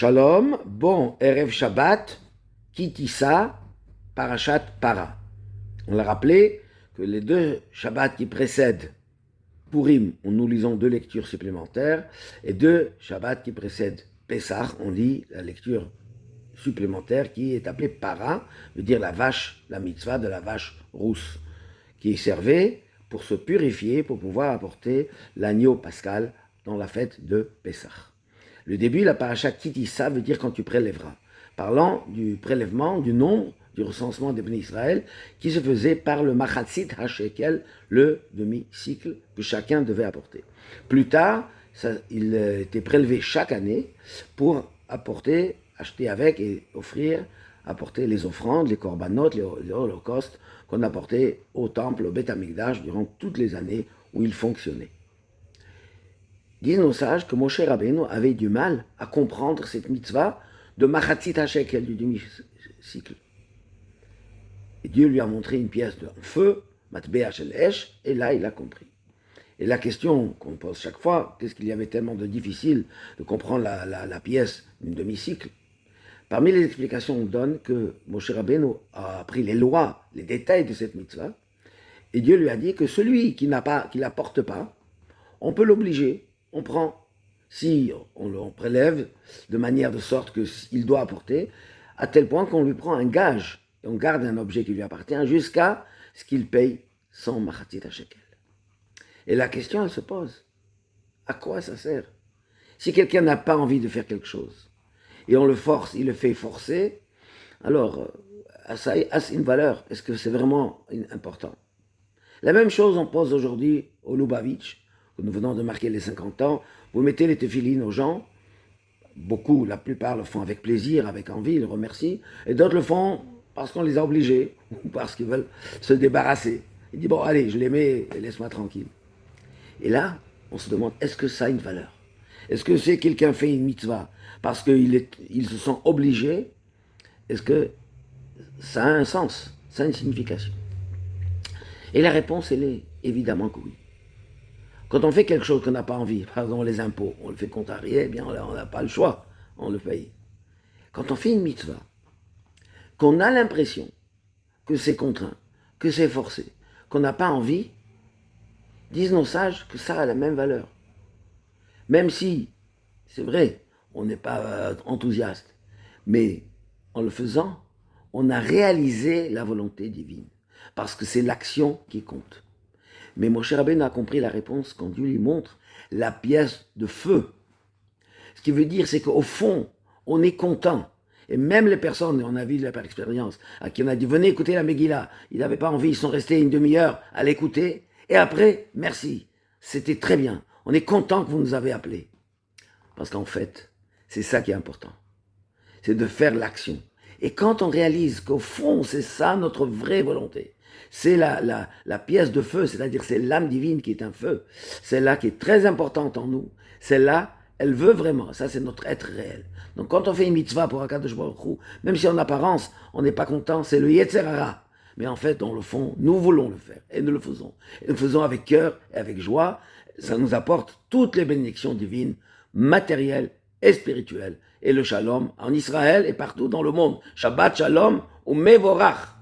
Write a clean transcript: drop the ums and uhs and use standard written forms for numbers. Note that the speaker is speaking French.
Shalom, bon Erev Shabbat, Kitissa, Parashat Para. On l'a rappelé que les deux Shabbats qui précèdent Purim, nous lisons deux lectures supplémentaires, et deux Shabbats qui précèdent Pessah, on lit la lecture supplémentaire qui est appelée Para, veut dire la vache, la mitzvah de la vache rousse, qui servait pour se purifier, pour pouvoir apporter l'agneau pascal dans la fête de Pessah. Le début, la paracha Kitissa veut dire quand tu prélèveras, parlant du prélèvement, du nombre, du recensement des bénis Israël, qui se faisait par le Machatzit HaShekel, le demi-cycle que chacun devait apporter. Plus tard, il était prélevé chaque année pour apporter, acheter avec et offrir, apporter les offrandes, les corbanotes, les holocaustes qu'on apportait au temple, au Beth Amikdash, durant toutes les années où il fonctionnait. Disent nos sages que Moshe Rabbeinu avait du mal à comprendre cette mitzvah de Machatzit HaShekel, du demi-cycle. Et Dieu lui a montré une pièce de feu, Matbea Shel Esh, et là il a compris. Et la question qu'on pose chaque fois, qu'est-ce qu'il y avait tellement de difficile de comprendre la pièce d'une demi-cycle? Parmi les explications, on donne que Moshe Rabbeinu a appris les lois, les détails de cette mitzvah, et Dieu lui a dit que celui qui la porte pas, on peut l'obliger. On prend, si on prélève de manière de sorte qu'il doit apporter, à tel point qu'on lui prend un gage, et on garde un objet qui lui appartient jusqu'à ce qu'il paye son Machatzit HaShekel. Et la question, elle se pose, à quoi ça sert? Si quelqu'un n'a pas envie de faire quelque chose, et on le force, il le fait forcer, alors, ça a une valeur. Est-ce que c'est vraiment important? La même chose on pose aujourd'hui au Lubavitch, que nous venons de marquer les 50 ans. Vous mettez les téphilines aux gens, beaucoup, la plupart le font avec plaisir, avec envie, ils le remercient, et d'autres le font parce qu'on les a obligés, ou parce qu'ils veulent se débarrasser. Ils disent, bon, allez, je les mets, et laisse-moi tranquille. Et là, on se demande, est-ce que ça a une valeur? Est-ce que c'est quelqu'un fait une mitzvah parce qu'ils se sont obligés? Est-ce que ça a un sens? Ça a une signification? Et la réponse, elle est évidemment que oui. Quand on fait quelque chose qu'on n'a pas envie, par exemple les impôts, on le fait contrarier, eh bien on n'a pas le choix, on le paye. Quand on fait une mitzvah, qu'on a l'impression que c'est contraint, que c'est forcé, qu'on n'a pas envie, disent nos sages que ça a la même valeur. Même si, c'est vrai, on n'est pas enthousiaste, mais en le faisant, on a réalisé la volonté divine, parce que c'est l'action qui compte. Mais Moshe Rabbeinu a compris la réponse quand Dieu lui montre la pièce de feu. Ce qui veut dire, c'est qu'au fond, on est content. Et même les personnes, on a vu par expérience, à qui on a dit, venez écouter la Megillah. Ils n'avaient pas envie, ils sont restés une demi-heure à l'écouter. Et après, merci, c'était très bien. On est content que vous nous avez appelés. Parce qu'en fait, c'est ça qui est important. C'est de faire l'action. Et quand on réalise qu'au fond, c'est ça notre vraie volonté, c'est la pièce de feu, c'est-à-dire c'est l'âme divine qui est un feu, celle-là qui est très importante en nous, celle-là, elle veut vraiment, ça c'est notre être réel. Donc quand on fait une mitzvah pour Akadosh Baruch Hu, même si en apparence on n'est pas content, c'est le Yetzer Hara. Mais en fait, dans le fond, nous voulons le faire, et nous le faisons. Et nous le faisons avec cœur et avec joie, ça nous apporte toutes les bénédictions divines, matérielles et spirituelles, et le shalom en Israël et partout dans le monde. Shabbat shalom ou mevorach.